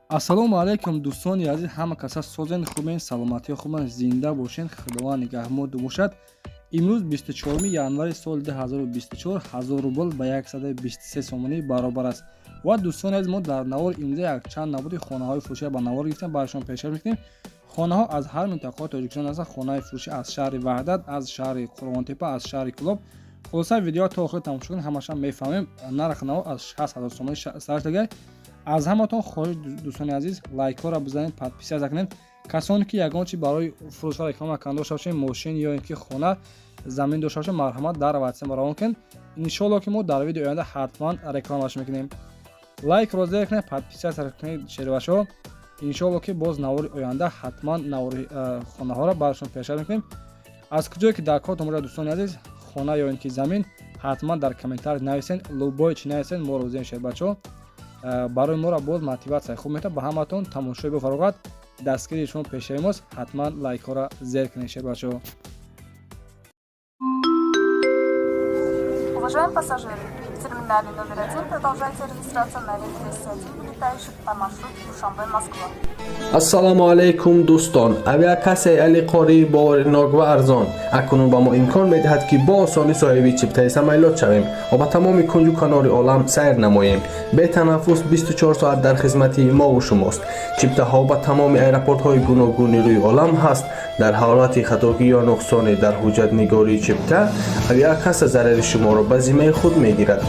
ассалому алайкум дӯстони азиз, ҳама каса созен хубен, саломатиё хубан, зинда бошен, худованд нигаҳмон бошад. имрӯз 24 январи соли 2024 1000 рубл ба 123 сомонӣ баробар аст. ва дӯстони азиз, мо дар навори имрӯза якчанд набуди хонаҳои фурӯширо ба навор гирифтем, барашон пешкаш мекунем. хонаҳо аз ҳар минтақаҳои Тоҷикистон ҳастанд. хонаҳои фурӯшӣ аз шаҳри Ваҳдат, аз шаҳри Қурғонтепа, аз шаҳри Кӯлоб. хулоса видео то охир тамошо кунед, ҳамаша мефаҳмем. нархи наво аз 60000 сомонӣ старташ дагай. аз ҳаматон хоҳиш дӯстони азиз, лайкҳоро бизанед, подписия закунед. касоне ки ягон чи барои фурӯшҳо реклама канда дошта бошед, мошин ё ин ки хона, замин дошта бошед, марҳамат дар ватсап равон кунед. иншоалло ки мо дар видеои оянда ҳатман рекламаш мекунем. лайкро зер кунед, подписия кунед шервашо. иншоалло ки боз навори оянда ҳатман навори хонаҳоро барашон пешкаш мекунем. аз куҷое ки дар кор омада дӯстони азиз, хона ё ин ки замин, ҳатман дар комментария нависен, лубой чи нависен, мо розем шербачо. барои моро боз мотиватсия хуб мета. ба ҳаматон тамошои бифароғат, дастгири шумо пешаи мост. ҳатман лайкҳоро зер кунед шербачо. Уважаемые пассажиры, в терминале номер 1 продолжайте регистрацию на рейс 201, летающий по маршруту Душанбе-Москва. ассалому алайкум дӯстон, авиакассияи Али Қории боваринок ва арзон акнун ба мо имкон медиҳад ки бо осонӣ соҳиби чиптаи самолёт шавем ва ба тамоми кунҷу канори олам сайр намоем. бетанаффус 24 соат дар хизмати мову шумост. чиптаҳо ба тамоми аэропортҳои гуногуни рӯи олам ҳаст. дар ҳолати хатогӣ ё нуқсоне дар ҳуҷҷатнигории чипта, авиакасса зарари шуморо ба зиммаи худ мегирад.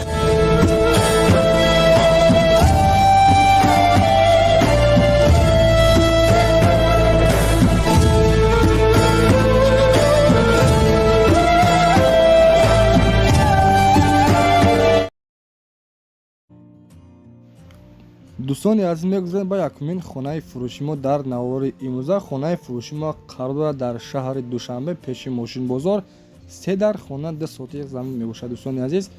дӯстони азиз, мегузарем ба якумин хонаи фурӯши мо дар навори имрӯза. хонаи фурӯши мо қарор дорад дар шаҳри Душанбе, пеши мошин бозор. 3 дар хона 2 сотик замин мебошад. дӯстони азиз,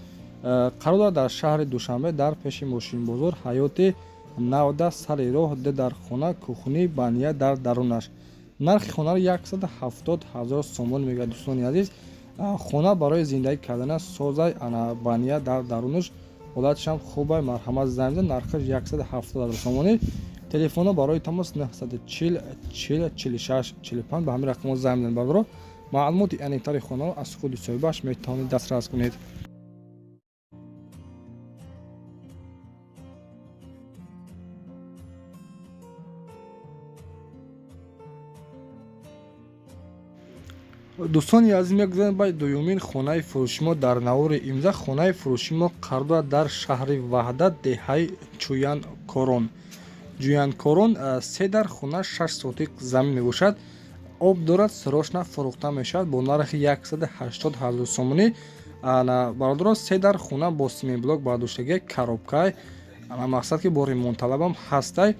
қарор дорад дар шаҳри Душанбе, дар пеши мошин бозор, ҳаёти 90 сари роҳ, 2 дар хона, кухни, бания дар дарунаш. нархи хонаро 170000 сомон мегӯяд. дӯстони азиз, хона барои зиндагӣ кардана созай, ана бания дар дарунаш, ҳолатишам хубай, марҳамат занг бизан. нархаш 170000 сомонӣ. телефоно барои тамос 940 40 46 45 ба ҳамин рақамҳо занг бизанед. бардоро маълумоти аниқтари хонаро аз худи соҳибаш метавонед дастрас кунед. дӯстони азиз, мегузарем ба дуюмин хонаи фурӯши мо дар навори имрӯза. хонаи фурӯши мо қарор дорад дар шаҳри Ваҳдат, деҳаи Ҷуянкорон. ҷуянкорон 3 дар хона 6 сотик замин мебошад. об дорад, сирошна фурӯхта мешавад бо нархи 180000 сомонӣ. бародаро 3 дар хона бо семиблок бардоштагӣ, коробкай, мақсад ки бо ремонтталабам ҳастай.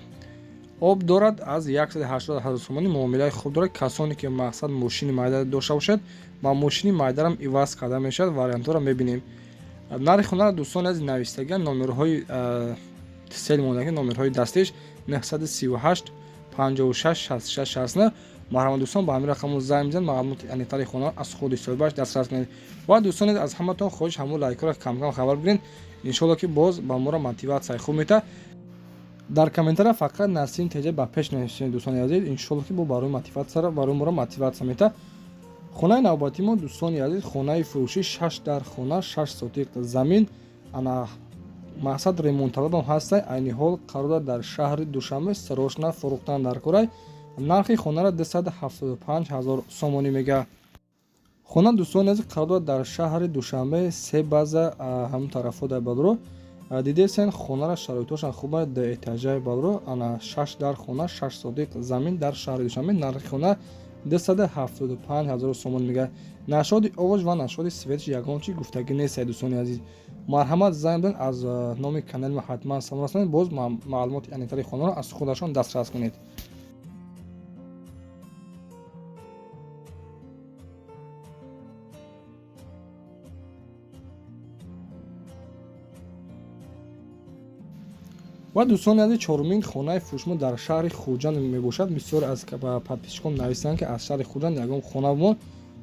об дорад, аз 180000 сомонӣ муомилаи хуб дорад. касоне ки мақсад мошини майда дошта бошад, ба мошини майдарам иваз карда мешавад. вариантҳоро мебинем. нархи хонаро дӯстони азиз навистага номерҳои сел мондаги номерҳои дастиш 938 56 66 69. марҳамат дӯстон, ба ҳамин рақамҳо занг бизанед, маълумоти аниқтари хонаро аз худи соҳибаш дастрас кунед. ва дӯстони аз ҳаматон хоҳиш ҳамон лайкҳоро камкам хабар бигиред. иншоалло ки боз ба моро мотиватсияи хуб мета. дар комментария фақат насим теҷа ба пеш навишед. дӯстони азиз, иншоалло ки бо барои мотиватсия, барои моро мотиватсия мета. хонаи навбатӣ мо дӯстони азиз, хонаи фурӯшӣ 6 дар хона 6 сотик замин, ана мақсад ремонтталабам ҳастай. айни ҳол қарор дорад дар шаҳри Душанбе, сирошна фурӯхтан дар корай. нархи хонаро 275000 сомонӣ мега. хона дӯстони азиз қарор дорад дар шаҳри Душанбе, 3 база ҳамин тарафо дар бадро. дидесен хонара шароитошан хуба, 2 этажаи бадро, ана 6 дар хона 6 сотик замин дар шаҳри Душанбе. нархи хона 275000 сомон мега. нашоди овоҷ ва нашоди светиш ягон чи гуфтагӣ нест. дӯстони азиз, марҳамат занг бизанед, аз номи канали ма ҳатман салом расонед. боз маълумоти аниқтари хонаро аз худашон дастрас кунед. ва дӯстони азиз, чорумин хонаи фурӯшмо дар шаҳри Хуҷанд мебошад. бисёр аз подписчикон нависанд ки аз шаҳри Хуҷанд ягон хона бо.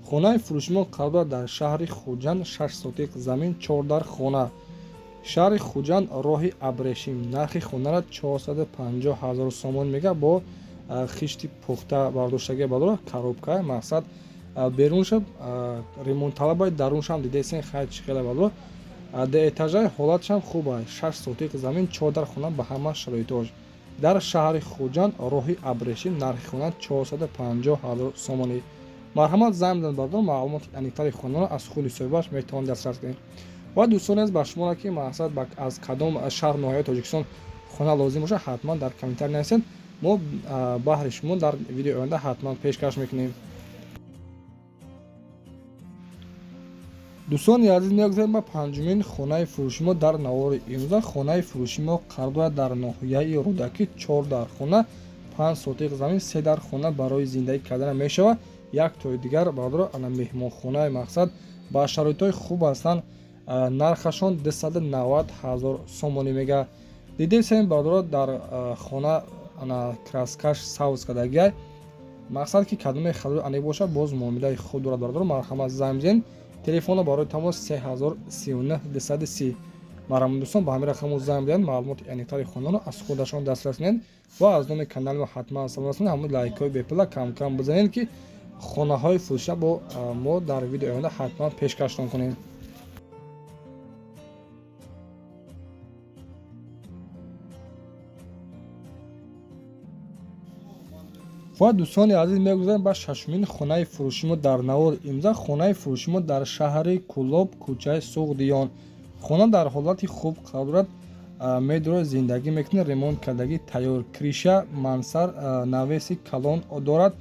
хонаи фурӯши мо қарор дорад дар шаҳри Хуҷанд 6 сотик замин, 4 дар хона шаҳри Хуҷанд, роҳи Абрешим. Нархи хонара 450 000 сомон мега бо хишти пухта бардоштаги бадро коробка. Мақсад берунша ремонтталабай, даруншам дидесен хай чихела бадро. Де этажаи ҳолатшам хуб аст. 6 сотик замин, 4 хона ба ҳама шароитош. Дар шаҳри Хуҷанд, роҳи Абрешим, нархи хона 450 000 сомонӣ. Марҳамат, займ дан бардор маълумоти аниқтари хонаро аз худи соҳибаш метавонед дастрас кунед. ва дӯстоне аз ба шумо ки мақсад аз кадом шаҳр ноҳияи Тоҷикистон хона лозим бошад, ҳатман дар комментар нависед. мо баҳри шумо дар видеои оянда ҳатман пешкаш мекунем. дӯстони азиз, мегузарем ба панҷумин хонаи фурӯши мо дар навори имрӯза. Хонаи фурӯши мо қардояд дар ноҳияи Рӯдакӣ 4 дар хона, 5 сотиқ замин, 3 дар хона барои зиндагӣ кардан мешавад. як тои дигар бардор ана меҳмонхонаи мақсад ба шароитҳои хуб ҳастанд. нархашон 290 000 сомонӣ мега. дидесем бардор дар хона ана краскаш савз кардагиай. мақсад ки кадоме халуи ане бошад, боз муомилаи худ дорад бардор. марҳамат, займ зен. телефона барои тамос 3039 230. марҳамат дӯстон, ба ҳамин рақаму займ диҳед, маълумоти аниқтари хонаро аз худашон дастрас кунед ва аз номи канали мо ҳатман салом расонед. ҳамон лайкҳои бепила кам бизанед ки хонаҳои фурӯшида бо мо дар видеои оянда ҳатман пешкаштон кунем. ва дӯстони азиз, мегузарем ба шашумин хонаи фурӯши мо дар навори имза. Хонаи фурӯши мо дар шаҳри Кӯлоб, кӯчаи Суғдиён. хона дар ҳолати хуб қарор дорад. медорои зиндагӣ мекунад, ремонт кардагӣ тайёр. криша мансар навеси калон дорад.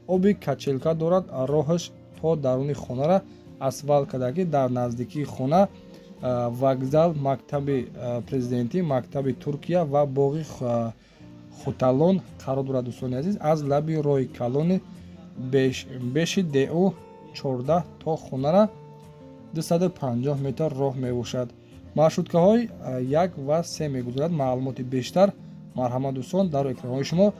оби качелка дорад. роҳаш то даруни хонара асфалт кардагӣ. дар наздикии хона вокзал, мактаби президентӣ, мактаби Туркия ва боғи Хуталон қарор дорад. дӯстони азиз, аз лаби роҳи калони беши ДО 14 то хонара 250 метр роҳ мебошад. маршруткаҳои 1 ва 3 мегузарад. маълумоти бештар марҳамат дӯстон, дар экранҳои шумо.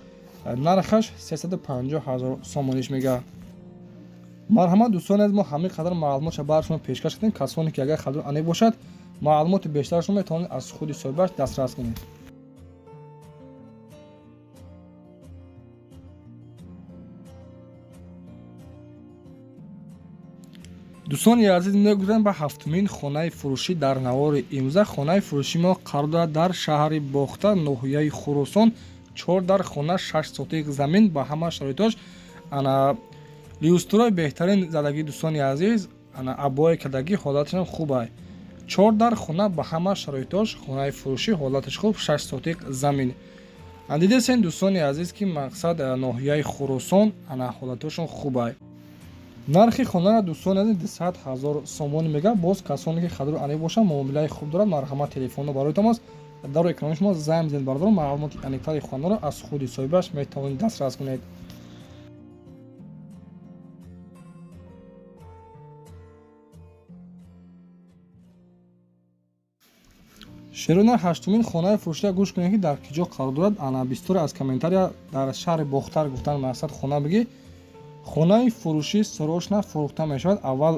нархаш 350 000 сомониш мега. марҳамат дӯстони азиз, мо ҳамин қадар маълумотша бар шумо пешкаш кардем. касоне ки агар халуи ане бошад, маълумоти бештар шумо метавонед аз худи соҳибаш дастрас кунед. дӯстони азиз, мегузарем ба ҳафтумин хонаи фурӯшӣ дар навори имрӯза. хонаи фурӯши мо қарор дорад дар шаҳри Бохта, ноҳияи Хуросон, 4 дар хона, 6 сотиқ замин, ба ҳама шароитош. ана лиустрои беҳтарин задагӣ дӯстони азиз, ана абое кардагӣ, ҳолаташам хуб аст. 4 дар хона, ба ҳама шароитош. хонаи фурӯшӣ ҳолаташ хуб, 6 сотиқ замин. дидесен дӯстони азиз ки мақсад ноҳияи Хуросон, ана ҳолаташон хуб аст. нархи хонара дӯстони азиз 200 000 сомон мега. боз касоне ки халуи ане бошад, муомилаи хуб дорад. марҳамат, телефонно барои тамос дар экрани шумо займ зен бардор. маълумоти аниқтари хонаро аз худи соҳибаш метавонед дастрас кунед. шерона ҳаштумин хонаи фурӯшида гӯш кунед ки дар киҷо қарор дорад. ана бисёре аз комментария дар шаҳри Бохтар гуфтан мақсад хона бигӣ. хонаи фурӯшӣ сирош нафурӯхта мешавад. аввал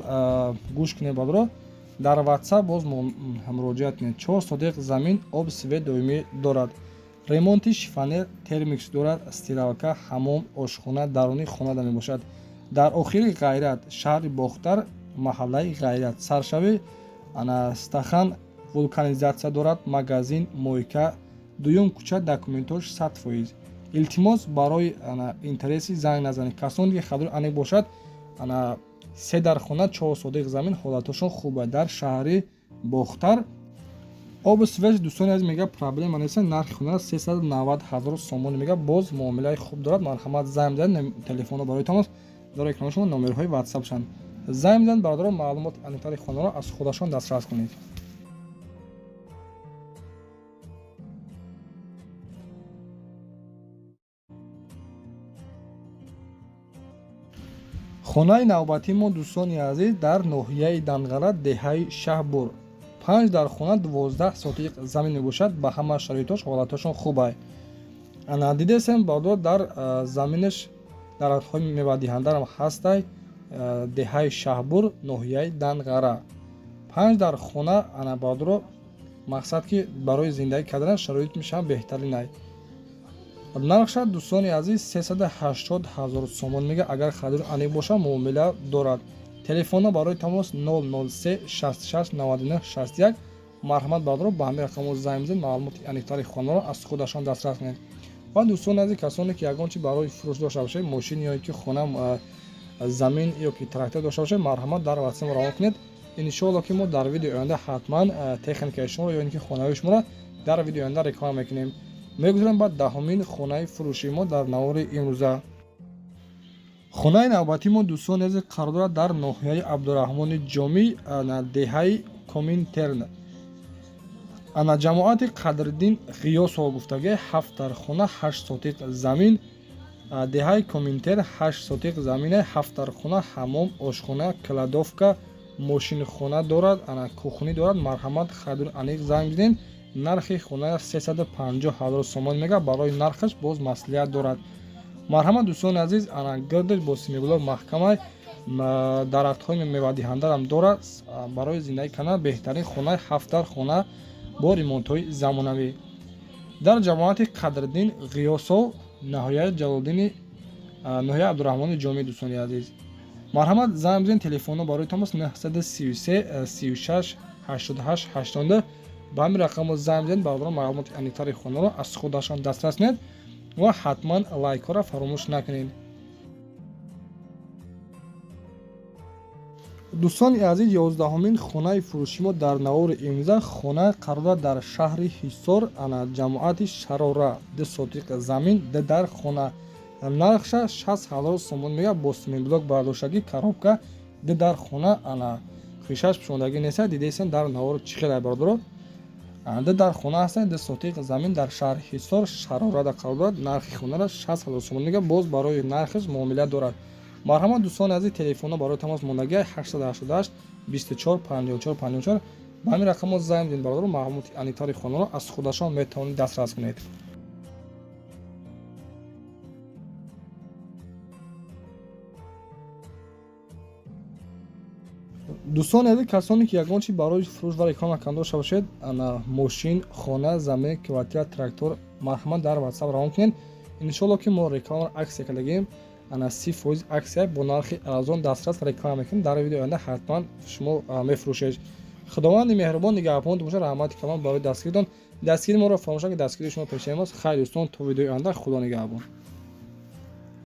гӯш кунед бадро. дар WhatsApp боз муроҷиат кунед. 4 сотиқ замин, об свет доимӣ дорад. ремонти шифонер, термикс дорад. стиралка, ҳаммом, ошхона, даруни хонада мебошад. дар охири Ғайрат, шаҳри Бохтар, маҳаллаи Ғайрат, саршави ана стахан, вулканизатсия дорад. магазин, мойка, дуюм кӯча, документош 100%. илтимос барои интереси занг назанед. касоне ки халуи ане бошад, ана 3 дар хона, 4 сотиқ замин, ҳолаташон хуб аст. дар шаҳри Бохтар. оби свет дӯстони азиз мега проблема нест. нархи хона 390 000 сомон мега. боз муомилаи хуб дорад. марҳамат, займ занед. телефонно барои тамос дар экрани шумо номерҳои WhatsApp шанд. займ занед бардор, маълумоти аниқтари хонаро аз худашон дастрас кунед. хонаи навбатии мо дӯстони азиз дар ноҳияи Данғара, деҳаи Шаҳбур. 5 дар хона, 12 сотиқ замин мебошад. ба ҳама шароитош ҳолаташон хуб аст. ана дидесем бардор дар заминаш дарахтҳои мевадиҳандарам ҳастай. деҳаи Шаҳбур, ноҳияи Данғара. 5 дар хона, ана бардор мақсад ки барои зиндагӣ кардан шароит мешаванд беҳтаринай. нархша дӯстони азиз 380 000 сомон мега. агар харидор аниқ боша муомила дорад. телефонно барои тамос 003 66 99 61. марҳамат бардоро ба ҳамин рақамҳо занг бизед, маълумоти аниқтари хонаро аз худашон дастрас кунед. ва дӯстони азиз, касоне ки ягон чи барои фурӯш дошта бошед, мошин ё ки хона, замин ё ки трактор дошта бошед, марҳамат дар ватсап равон кунед. иншоалло ки мо дар видеои оянда ҳатман техникаи шуморо ё ин ки хонаҳои шуморо дар видеои оянда реклама мекунем. мегузорем ба даҳумин хонаи фурӯши мо дар навори имрӯза. хонаи навбатии мо дӯстони азиз қарор дорад дар ноҳияи абдураҳмони ҷомӣ, деҳаи Коминтерн. ҷамоати Қадриддин ғиёсова гуфтагӯяд 7 дар хона 8 сотиқ замин. деҳаи Коминтерн 8 сотиқ замин, 7 дар хона, ҳаммом, ошхона, кладовка, мошинхона дорад, кухни дорад. марҳамат харидор аниқ занг бизед. нархи хона 350 000 сомон мега. барои нархаш боз маслиҳат дорад. марҳамат дӯстони азиз, гирдаш бо симеблор маҳкамай, дарахтҳои мевадиҳандаам дорад. барои зиндагӣ кардан беҳтарин хонаи 7 дар хона бо ремонтҳои замонавӣ дар ҷамоати Қадриддин ғиёсов, наҳояи Ҷалолиддини, ноҳияи Абдураҳмони ҷомӣ. дӯстони азиз, марҳамат занг бизед. телефонно барои тамос 933 36 88 82. ба ҳамин рақамҳо занг бизед. бардоро маълумоти аниқтари хонаро аз худашон дастрас кунед ва ҳатман лайкҳоро фаромӯш накунед. дӯстони азиз, 11-умин хонаи фурӯши мо дар навори имрӯза хона қарор дорад дар шаҳри Ҳисор, ҷамоати Шарора, 2 сотиқ замин, дар хона. нархша 60 000 сомон мега. бо симинблок бардоштагӣ, коробка, дар хона, хишаш пӯшондагӣ неста. дидесен дар навори чихелай бардоро. дар хона ҳастанд, 2 сотиқ замин дар шаҳри Ҳисор, Шарорада қарор дорад. нархи хонара 60 000 сомон мега. боз барои нархиш муомила дорад. марҳамат дӯстони азиз, телефонно барои тамос мондагӣ 888 24 54 54. ба ҳамин рақамҳо занг бизед. бардоро маълумоти аниқтари хонаро аз худашон метавонед дастрас кунед. дӯстони азиз, касоне ки ягон чи барои фурӯш ва реклама кардан дошта бошед, мошин, хона, замин, квартира, трактор, марҳамат дар ватсап равон кунед. иншоалло ки мо рекламаро аксия кардагим, 30% аксия бо нархи арзон дастрас реклама мекунем. дар видеои оянда ҳатман шумо мефурӯшед. худованди меҳрубон нигаҳбонтон бошад. раҳмати калон барои дастгиритон. дастгири моро фаромӯш накунед. дастгири шумо пешаи мост. хайр дӯстон, то видеои оянда. худо нигаҳбон.